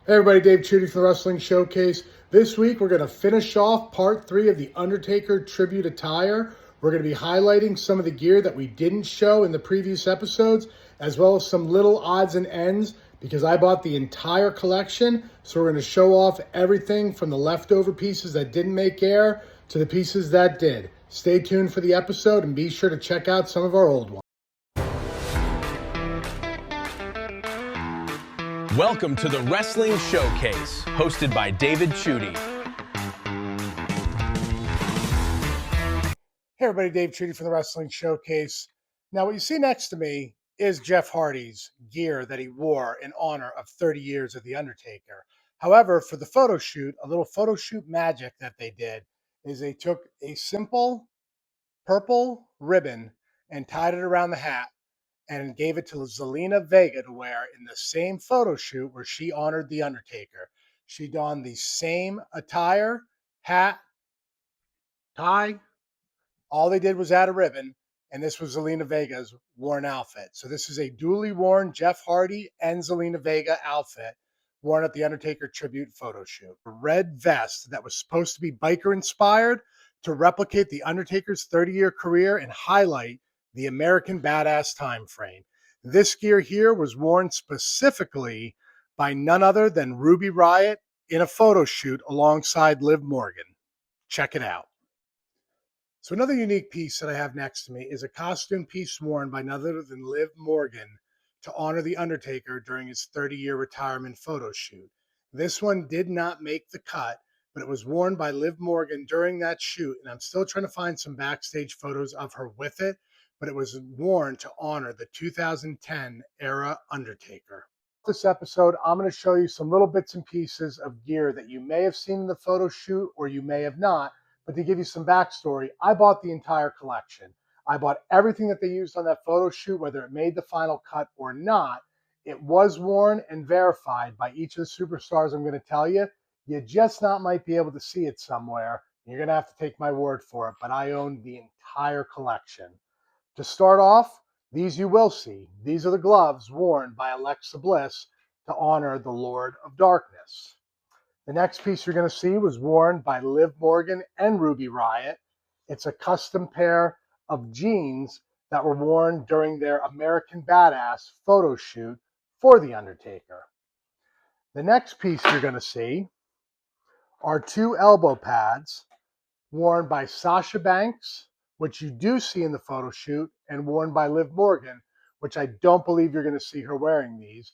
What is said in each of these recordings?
Hey everybody, Dave Chudy from the Wrestling Showcase. This week we're going to finish off part 3 of the Undertaker tribute attire. We're going to be highlighting some of the gear that we didn't show in the previous episodes, as well as some little odds and ends, because I bought the entire collection. So we're going to show off everything from the leftover pieces that didn't make air to the pieces that did. Stay tuned for the episode and be sure to check out some of our old ones. Welcome to the Wrestling Showcase, hosted by David Chudy. Hey everybody, Dave Chudy from the Wrestling Showcase. Now what you see next to me is Jeff Hardy's gear that he wore in honor of 30 years of The Undertaker. However, for the photo shoot, a little photo shoot magic that they did is they took a simple purple ribbon and tied it around the hat and gave it to Zelina Vega to wear in the same photo shoot where she honored The Undertaker. She donned the same attire, hat, tie. All they did was add a ribbon, and this was Zelina Vega's worn outfit. So this is a duly worn Jeff Hardy and Zelina Vega outfit worn at the Undertaker tribute photo shoot. A red vest that was supposed to be biker inspired to replicate the Undertaker's 30-year career and highlight the American Badass time frame. This gear here was worn specifically by none other than Ruby Riott in a photo shoot alongside Liv Morgan. Check it out. So another unique piece that I have next to me is a costume piece worn by none other than Liv Morgan to honor The Undertaker during his 30-year retirement photo shoot. This one did not make the cut, but it was worn by Liv Morgan during that shoot, and I'm still trying to find some backstage photos of her with it, but it was worn to honor the 2010 era Undertaker. This episode, I'm going to show you some little bits and pieces of gear that you may have seen in the photo shoot or you may have not. But to give you some backstory, I bought the entire collection. I bought everything that they used on that photo shoot, whether it made the final cut or not. It was worn and verified by each of the superstars I'm going to tell you. You just not might be able to see it somewhere. You're going to have to take my word for it, but I own the entire collection. To start off, these you will see. These are the gloves worn by Alexa Bliss to honor the Lord of Darkness. The next piece you're going to see was worn by Liv Morgan and Ruby Riott. It's a custom pair of jeans that were worn during their American Badass photo shoot for The Undertaker. The next piece you're going to see are two elbow pads worn by Sasha Banks, which you do see in the photo shoot, and worn by Liv Morgan, which I don't believe you're going to see her wearing these.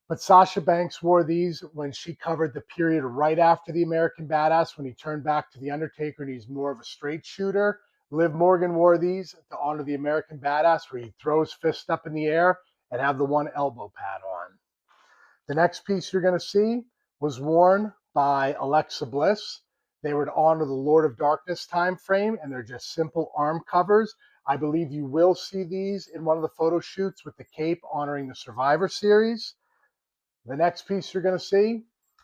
But Sasha Banks wore these when she covered the period right after the American Badass, when he turned back to The Undertaker and he's more of a straight shooter. Liv Morgan wore these to honor the American Badass, where he throws fist up in the air and have the one elbow pad on. The next piece you're going to see was worn by Alexa Bliss. They were to honor the Lord of Darkness time frame, and they're just simple arm covers. I believe you will see these in one of the photo shoots with the cape honoring the Survivor Series. The next piece you're going to see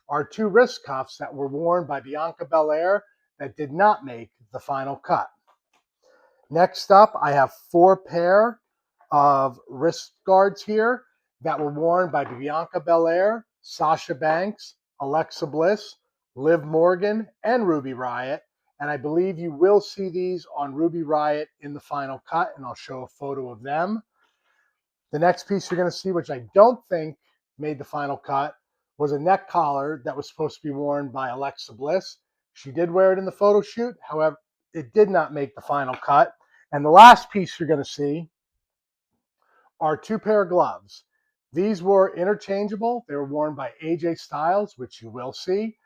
are two wrist cuffs that were worn by Bianca Belair that did not make the final cut. Next up, I have 4 pair of wrist guards here that were worn by Bianca Belair, Sasha Banks, Alexa Bliss, Liv Morgan, and Ruby Riott. And I believe you will see these on Ruby Riott in the final cut, and I'll show a photo of them. The next piece you're going to see, which I don't think made the final cut, was a neck collar that was supposed to be worn by Alexa Bliss. She did wear it in the photo shoot. However, it did not make the final cut. And the last piece you're going to see are 2 pair of gloves. These were interchangeable. They were worn by AJ Styles, which you will see.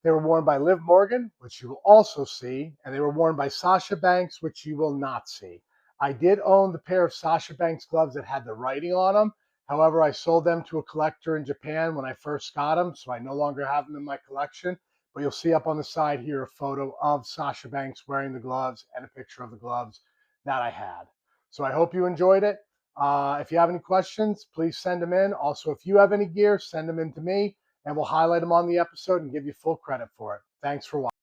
They were worn by Liv Morgan, which you will also see. And they were worn by Sasha Banks, which you will not see. I did own the pair of Sasha Banks gloves that had the writing on them. However, I sold them to a collector in Japan when I first got them, so I no longer have them in my collection. But you'll see up on the side here a photo of Sasha Banks wearing the gloves and a picture of the gloves that I had. So I hope you enjoyed it. If you have any questions, please send them in. Also, if you have any gear, send them in to me, and we'll highlight them on the episode and give you full credit for it. Thanks for watching.